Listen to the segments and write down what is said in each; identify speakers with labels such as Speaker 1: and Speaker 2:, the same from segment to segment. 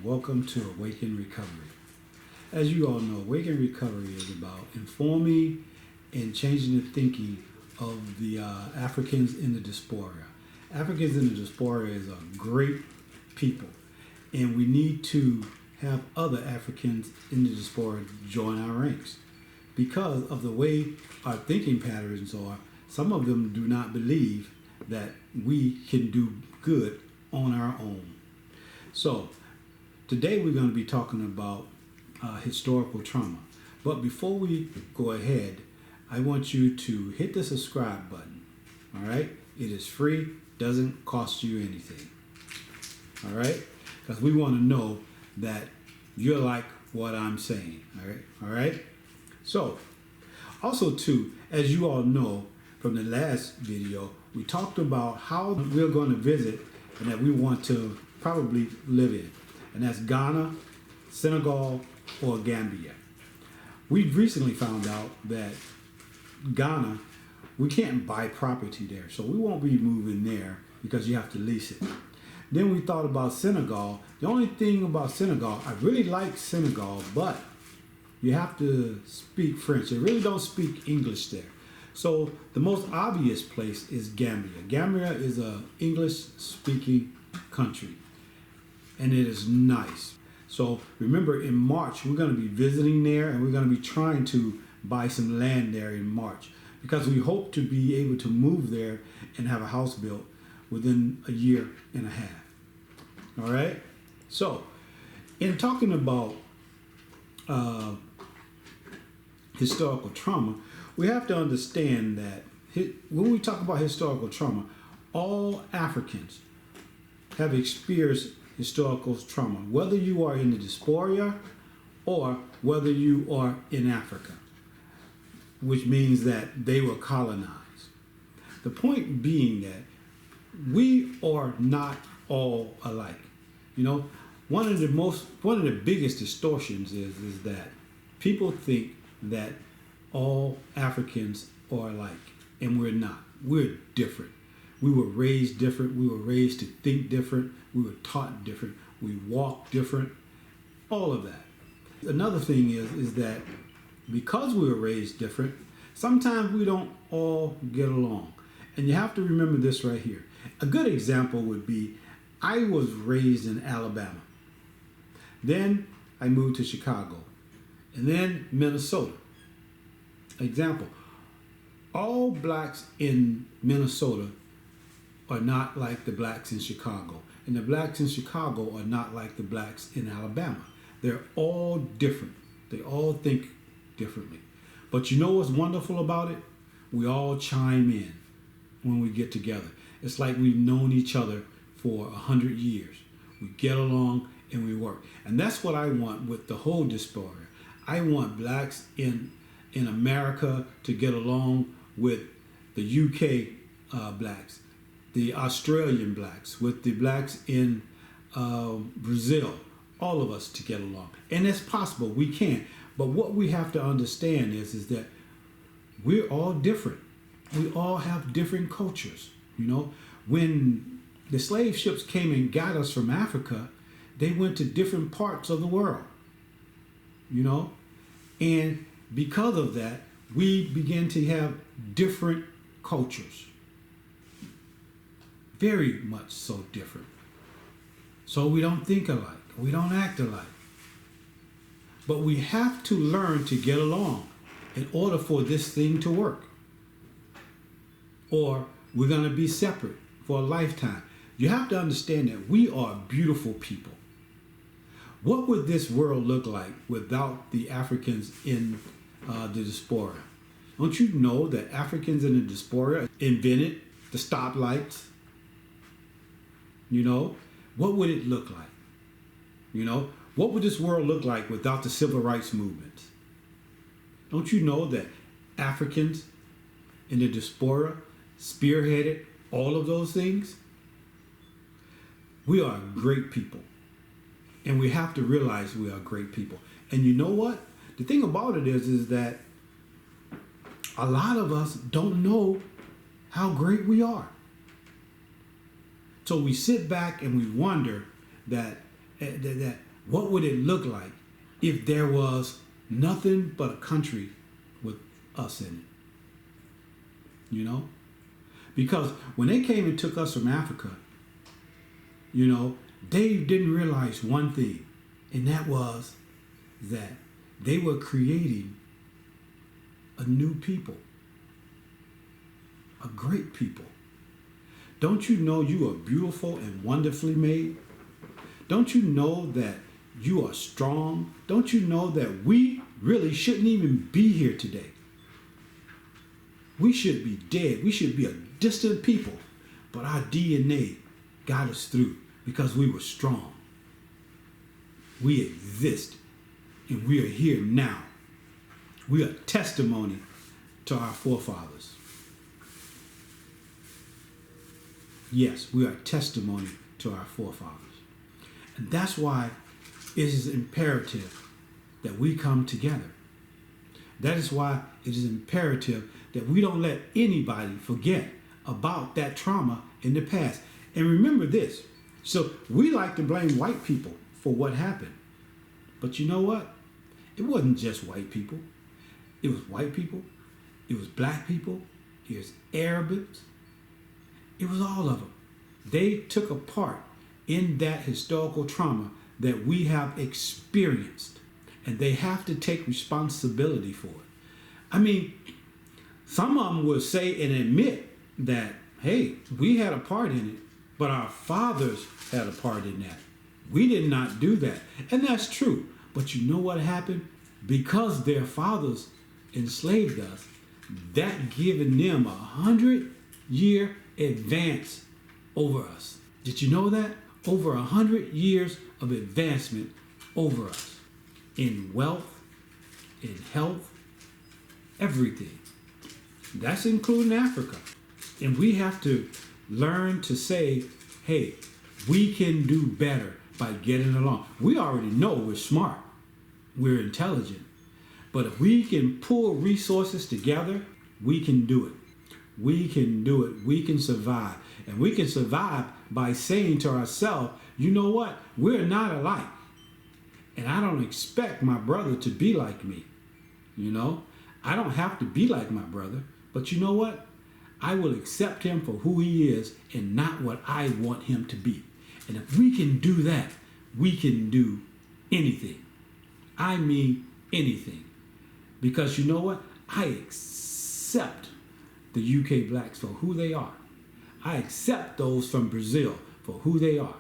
Speaker 1: welcome to Awaken Recovery. As you all know, Awaken Recovery is about informing and changing the thinking of the Africans in the diaspora. Africans in the diaspora is a great people, and we need to have other Africans in the diaspora join our ranks. Because of the way our thinking patterns are, some of them do not believe that we can do good on our own. So today we're going to be talking about historical trauma. But before we go ahead, I want you to hit the subscribe button. All right? It is free, doesn't cost you anything. All right? Because we want to know that you're like what I'm saying. All right? All right? So, also too, as you all know from the last video, we talked about how we're going to visit and that we want to probably live in. And that's Ghana, Senegal, or Gambia. We've recently found out that Ghana, we can't buy property there, so we won't be moving there because you have to lease it. Then we thought about Senegal. The only thing about Senegal, I really like Senegal, but you have to speak French. They really don't speak English there. So the most obvious place is Gambia. Gambia is an English-speaking country, and it is nice. So remember, in March, we're going to be visiting there, and we're going to be trying to buy some land there in March because we hope to be able to move there and have a house built within a year and a half. All right? So in talking about historical trauma, we have to understand that when we talk about historical trauma, all Africans have experienced historical trauma, whether you are in the diaspora or whether you are in Africa, which means that they were colonized. The point being that we are not all alike. You know, one of the biggest distortions is that people think that all Africans are alike, and we're not. We're different. We were raised different. We were raised to think different. We were taught different. We walk different. All of that. Another thing is that because we were raised different, sometimes we don't all get along. And you have to remember this right here. A good example would be, I was raised in Alabama. Then I moved to Chicago. And then Minnesota. Example, all blacks in Minnesota are not like the blacks in Chicago. And the blacks in Chicago are not like the blacks in Alabama. They're all different. They all think differently. But you know what's wonderful about it? We all chime in when we get together. It's like we've known each other for 100 years. We get along and we work. And that's what I want with the whole diaspora. I want blacks in America to get along with the UK blacks, the Australian blacks, with the blacks in Brazil, all of us to get along. And it's possible, we can. But what we have to understand is that we're all different. We all have different cultures. You know, when the slave ships came and got us from Africa, they went to different parts of the world, you know, and because of that, we begin to have different cultures. Very much so different. So we don't think alike. We don't act alike. But we have to learn to get along in order for this thing to work. Or we're going to be separate for a lifetime. You have to understand that we are beautiful people. What would this world look like without the Africans in the diaspora? Don't you know that Africans in the diaspora invented the stoplights? You know, what would it look like? You know, what would this world look like without the civil rights movement? Don't you know that Africans in the diaspora spearheaded all of those things? We are great people. And we have to realize we are great people. And you know what? The thing about it is that a lot of us don't know how great we are. So we sit back and we wonder that What would it look like if there was nothing but a country with us in it? You know? Because when they came and took us from Africa, you know, they didn't realize one thing, and that was that they were creating a new people, a great people. Don't you know you are beautiful and wonderfully made? Don't you know that you are strong? Don't you know that we really shouldn't even be here today? We should be dead. We should be a distant people. But our DNA got us through because we were strong. We exist, and we are here now. We are testimony to our forefathers. Yes, we are testimony to our forefathers. And that's why it is imperative that we come together. That is why it is imperative that we don't let anybody forget about that trauma in the past. And remember this. So we like to blame white people for what happened. But you know what? It wasn't just white people. It was white people. It was black people. It was Arabs. It was all of them. They took a part in that historical trauma that we have experienced. And they have to take responsibility for it. I mean, some of them will say and admit that, hey, we had a part in it, but our fathers had a part in that. We did not do that. And that's true. But you know what happened? Because their fathers enslaved us, that given them 100-year advance over us. Did you know that? Over 100 years of advancement over us in wealth, in health, everything. That's including Africa. And we have to learn to say, hey, we can do better by getting along. We already know we're smart. We're intelligent. But if we can pull resources together, we can do it. We can do it. We can survive. And we can survive by saying to ourselves, you know what? We're not alike. And I don't expect my brother to be like me. You know? I don't have to be like my brother. But you know what? I will accept him for who he is and not what I want him to be. And if we can do that, we can do anything. I mean anything. Because you know what? I accept the UK blacks for who they are. I accept those from Brazil for who they are.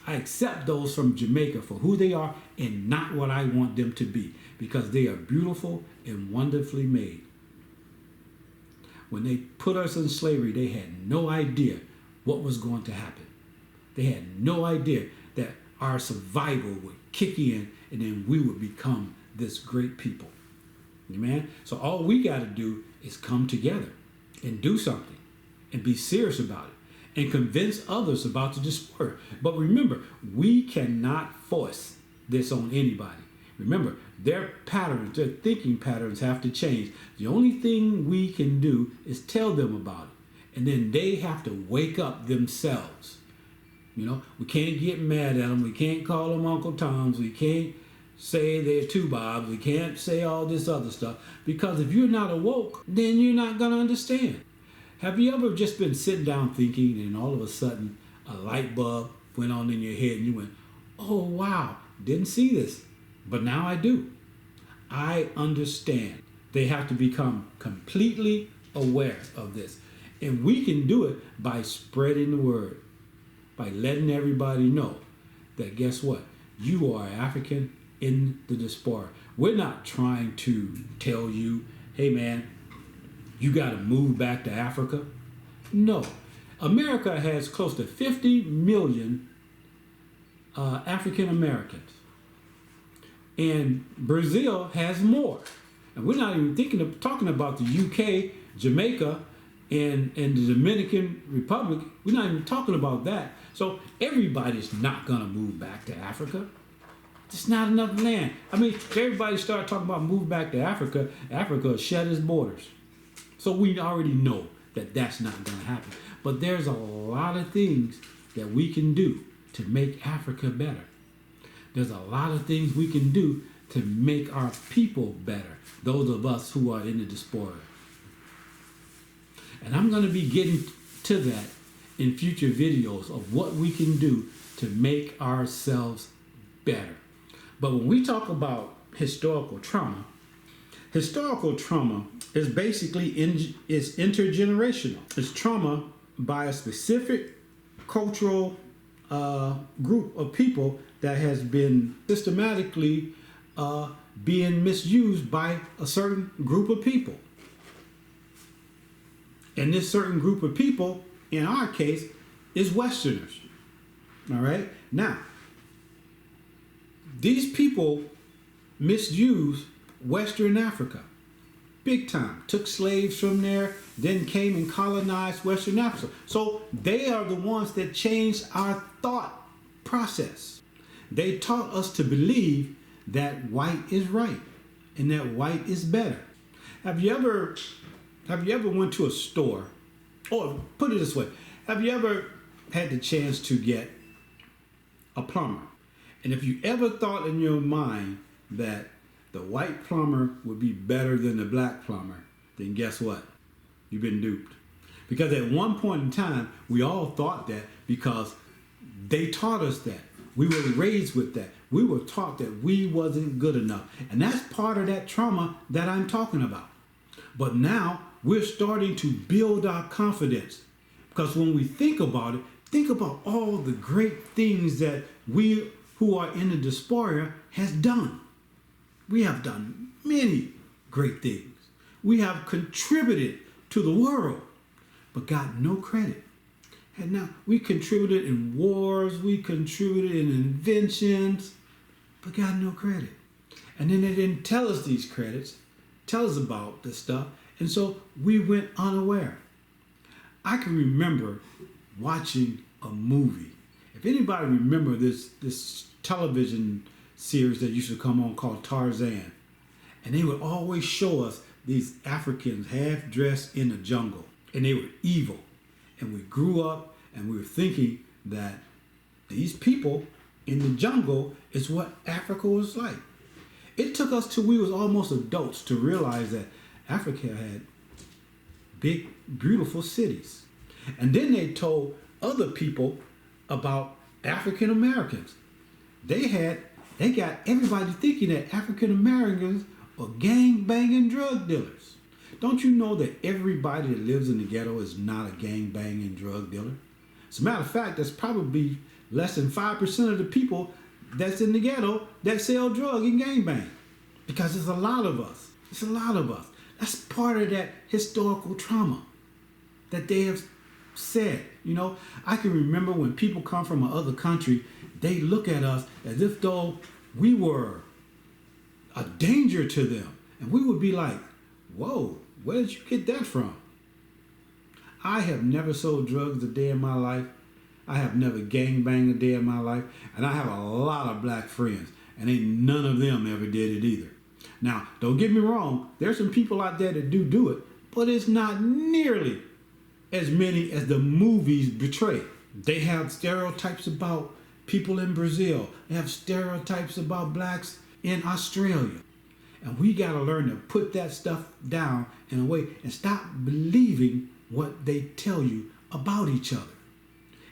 Speaker 1: I accept those from Jamaica for who they are and not what I want them to be, because they are beautiful and wonderfully made. When they put us in slavery, they had no idea what was going to happen. They had no idea that our survival would kick in and then we would become this great people. Amen? So all we got to do is come together and do something and be serious about it and convince others about the disorder. But remember, we cannot force this on anybody. Remember, their patterns, their thinking patterns have to change. The only thing we can do is tell them about it. And then they have to wake up themselves. You know, we can't get mad at them. We can't call them Uncle Toms. We can't say they're two Bobs. We can't say all this other stuff. Because if you're not awoke, then you're not going to understand. Have you ever just been sitting down thinking and all of a sudden a light bulb went on in your head and you went, oh, wow, didn't see this. But now I do. I understand. They have to become completely aware of this. And we can do it by spreading the word, by letting everybody know that guess what? You are African in the diaspora. We're not trying to tell you, hey man, you got to move back to Africa. No. America has close to 50 million African Americans. And Brazil has more. And we're not even talking about the UK, Jamaica, and the Dominican Republic. We're not even talking about that. So everybody's not going to move back to Africa. There's not enough land. I mean, if everybody started talking about move back to Africa, Africa will shut its borders. So we already know that that's not going to happen. But there's a lot of things that we can do to make Africa better. There's a lot of things we can do to make our people better, those of us who are in the diaspora. And I'm going to be getting to that in future videos of what we can do to make ourselves better. But when we talk about historical trauma is basically is intergenerational. It's trauma by a specific cultural group of people that has been systematically being misused by a certain group of people. And this certain group of people, in our case, is Westerners. All right? Now, these people misused Western Africa big time. Took slaves from there, then came and colonized Western Africa. So they are the ones that changed our thought process. They taught us to believe that white is right and that white is better. Have you ever went to a store, or put it this way, have you ever had the chance to get a plumber? And if you ever thought in your mind that the white plumber would be better than the black plumber, then guess what? You've been duped. Because at one point in time, we all thought that because they taught us that. We were raised with that. We were taught that we wasn't good enough. And that's part of that trauma that I'm talking about. But now we're starting to build our confidence. Because when we think about it, think about all the great things that we who are in the diaspora has done. We have done many great things. We have contributed to the world, but got no credit. And now we contributed in wars, we contributed in inventions, but got no credit. And then they didn't tell us these credits, tell us about this stuff, and so we went unaware. I can remember watching a movie. If anybody remember this television series that used to come on called Tarzan, and they would always show us these Africans half dressed in the jungle, and they were evil. And we grew up and we were thinking that these people in the jungle is what Africa was like. It took us till we was almost adults to realize that Africa had big, beautiful cities. And then they told other people about African Americans. They got everybody thinking that African Americans are gang banging drug dealers. Don't you know that everybody that lives in the ghetto is not a gang banging drug dealer? As a matter of fact, that's probably less than 5% of the people that's in the ghetto that sell drug and gang bang. Because there's a lot of us. It's a lot of us. That's part of that historical trauma that they have said. You know, I can remember when people come from another country, they look at us as if though we were a danger to them. And we would be like, whoa, where did you get that from? I have never sold drugs a day in my life. I have never gangbanged a day in my life. And I have a lot of black friends. And ain't none of them ever did it either. Now, don't get me wrong. There's some people out there that do it. But it's not nearly as many as the movies portray. They have stereotypes about people in Brazil. They have stereotypes about blacks in Australia. And we got to learn to put that stuff down in a way and stop believing what they tell you about each other.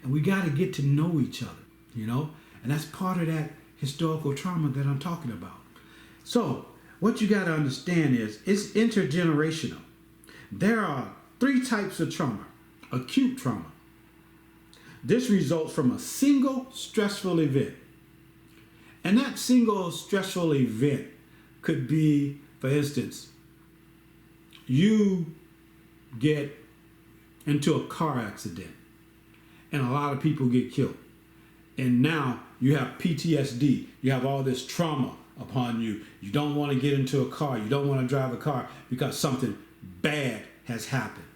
Speaker 1: And we got to get to know each other, you know? And that's part of that historical trauma that I'm talking about. So what you got to understand is it's intergenerational. There are 3 types of trauma. Acute trauma. This results from a single stressful event. And that single stressful event could be, for instance, you get into a car accident and a lot of people get killed. And now you have PTSD. You have all this trauma upon you. You don't want to get into a car. You don't want to drive a car because something bad has happened.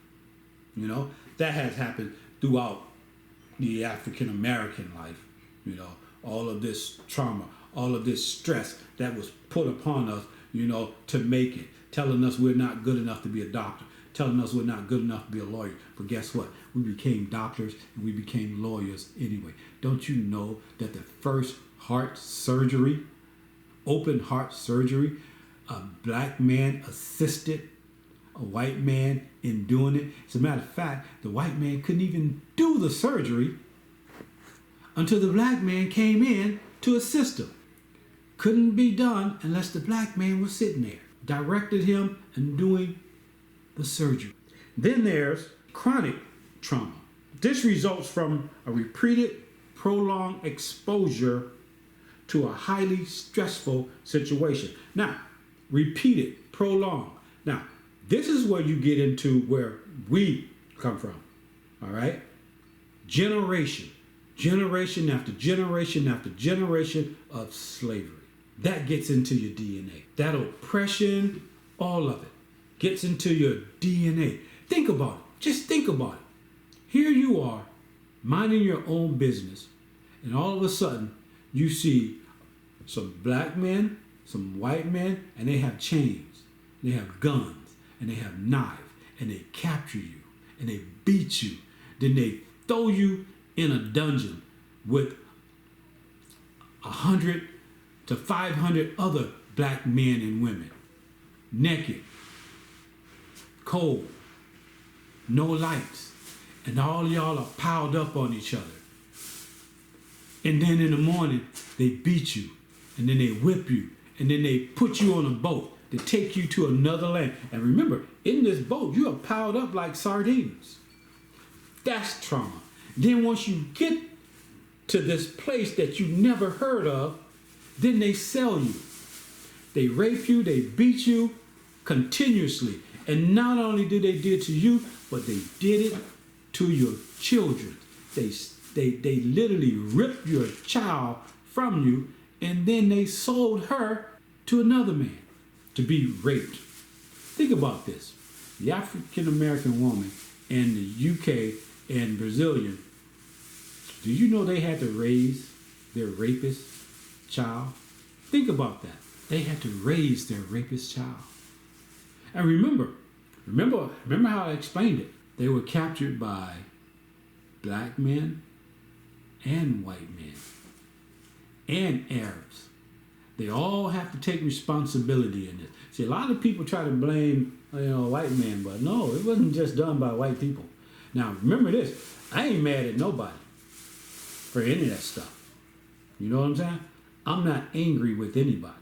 Speaker 1: You know, that has happened throughout the African American life. You know, all of this trauma, all of this stress that was put upon us, you know, to make it, telling us we're not good enough to be a doctor, telling us we're not good enough to be a lawyer. But guess what? We became doctors and we became lawyers anyway. Don't you know that the first heart surgery, open heart surgery. A black man assisted a white man in doing it. As a matter of fact, the white man couldn't even do the surgery until the black man came in to assist him. Couldn't be done unless the black man was sitting there, directed him in doing the surgery. Then there's chronic trauma. This results from a repeated, prolonged exposure to a highly stressful situation. Now, repeated, prolonged. Now, this is where you get into where we come from, all right? Generation after generation after generation of slavery. That gets into your DNA. That oppression, all of it, gets into your DNA. Think about it. Just think about it. Here you are, minding your own business, and all of a sudden, you see some black men, some white men, and they have chains, they have guns, and they have knives, and they capture you, and they beat you. Then they throw you in a dungeon with 100 to 500 other black men and women, naked, cold, no lights, and all y'all are piled up on each other. And then in the morning, they beat you, and then they whip you, and then they put you on a boat to take you to another land. And remember, in this boat, you are piled up like sardines. That's trauma. Then once you get to this place that you never heard of, then they sell you. They rape you, they beat you continuously. And not only did they do it to you, but they did it to your children. They literally ripped your child from you, and then they sold her to another man to be raped. Think about this. The African American woman and the UK and Brazilian, do you know they had to raise their rapist child? Think about that. They had to raise their rapist child. And remember how I explained it. They were captured by black men and white men and Arabs. They all have to take responsibility in this. See, a lot of people try to blame, white men, but no, it wasn't just done by white people. Now, remember this, I ain't mad at nobody for any of that stuff. You know what I'm saying? I'm not angry with anybody.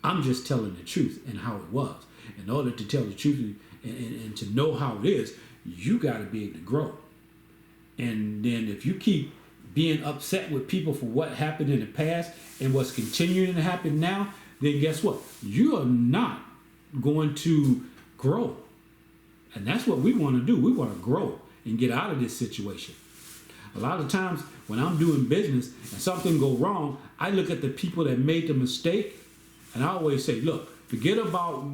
Speaker 1: I'm just telling the truth and how it was. In order to tell the truth and to know how it is, you got to be able to grow. And then if you keep being upset with people for what happened in the past and what's continuing to happen now, then guess what? You are not going to grow. And that's what we want to do. We want to grow and get out of this situation. A lot of times when I'm doing business and something go wrong, I look at the people that made the mistake, and I always say, look, forget about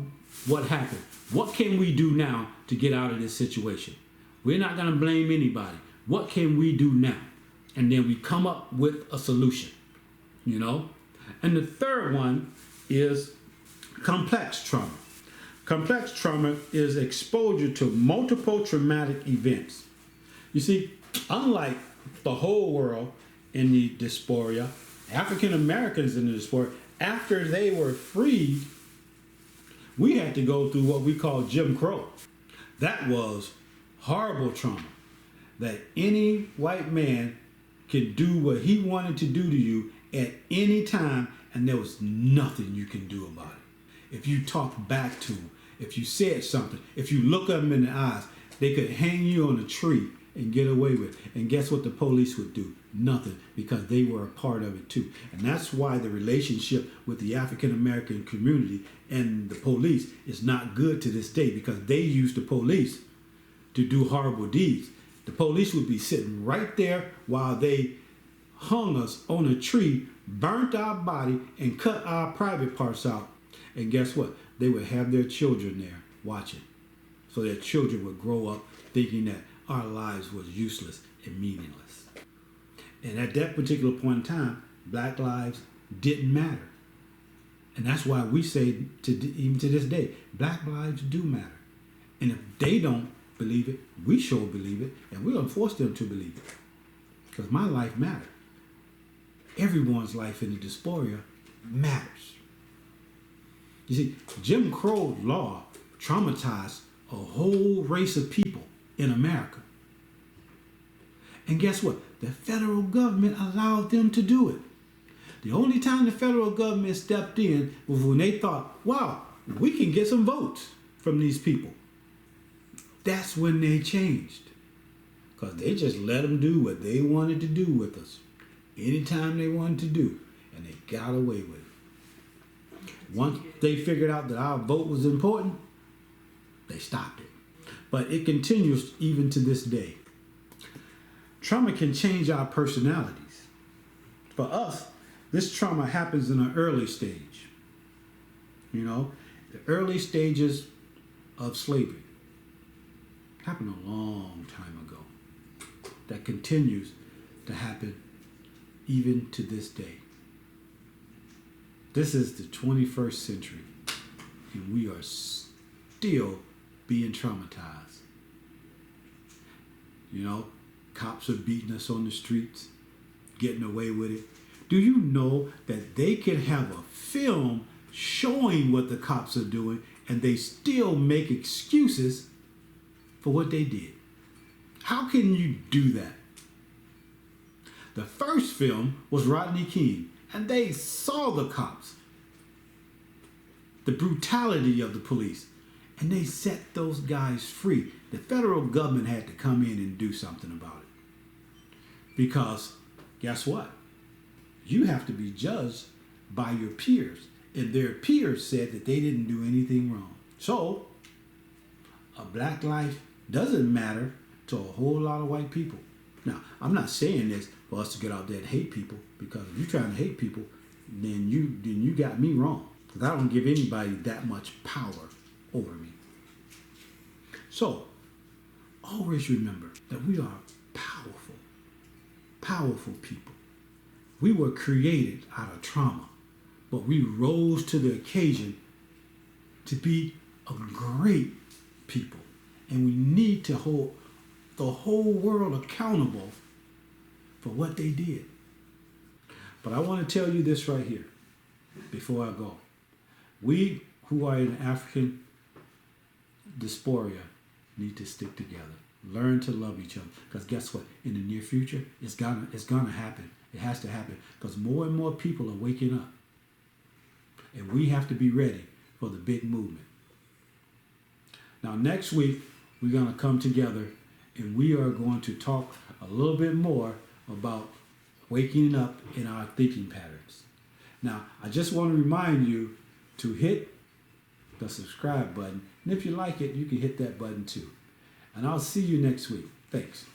Speaker 1: what happened. What can we do now to get out of this situation? We're not going to blame anybody. What can we do now? And then we come up with a solution, And the third one is complex trauma. Complex trauma is exposure to multiple traumatic events. You see, unlike the whole world in the diaspora, African Americans in the diaspora, after they were freed, we had to go through what we call Jim Crow. That was horrible trauma. That any white man could do what he wanted to do to you at any time, and there was nothing you can do about it. If you talked back to him, if you said something, if you look them in the eyes, they could hang you on a tree and get away with it. And guess what the police would do? Nothing, because they were a part of it too. And that's why the relationship with the African American community and the police is not good to this day, because they use the police to do horrible deeds. The police would be sitting right there while they hung us on a tree, burnt our body, and cut our private parts out. And guess what? They would have their children there watching. So their children would grow up thinking that our lives was useless and meaningless. And at that particular point in time, black lives didn't matter. And that's why we say, even to this day, black lives do matter. And if they don't believe it, we sure believe it, and we're going to force them to believe it. Because my life mattered. everyone's life in the diaspora matters. You see, Jim Crow law traumatized a whole race of people in America. And guess what? The federal government allowed them to do it. The only time the federal government stepped in was when they thought, wow, we can get some votes from these people. That's when they changed. Because they just let them do what they wanted to do with us. Anytime they wanted to do. And they got away with it. Once they figured out that our vote was important, they stopped it. But it continues even to this day. Trauma can change our personalities. For us, this trauma happens in an early stage. You know, the early stages of slavery happened a long time ago. That continues to happen even to this day. This is the 21st century, and we are still being traumatized. You know, cops are beating us on the streets, getting away with it. Do you know that they can have a film showing what the cops are doing and they still make excuses for what they did? How can you do that? The first film was Rodney King, and they saw the cops, the brutality of the police, and they set those guys free. The federal government had to come in and do something about it. Because guess what? You have to be judged by your peers. And their peers said that they didn't do anything wrong. So, a black life doesn't matter to a whole lot of white people. Now, I'm not saying this for us to get out there and hate people, because if you're trying to hate people, then you got me wrong. Because I don't give anybody that much power over me. So, always remember that we are powerful, powerful people. We were created out of trauma, but we rose to the occasion to be a great people. And we need to hold the whole world accountable for what they did. But I want to tell you this right here before I go. We who are in African Diaspora need to stick together. Learn to love each other. Because guess what? In the near future, it's gonna happen. It has to happen. Because more and more people are waking up. And we have to be ready for the big movement. Now next week, we're going to come together and we are going to talk a little bit more about waking up in our thinking patterns. Now, I just want to remind you to hit the subscribe button. And if you like it, you can hit that button too. And I'll see you next week. Thanks.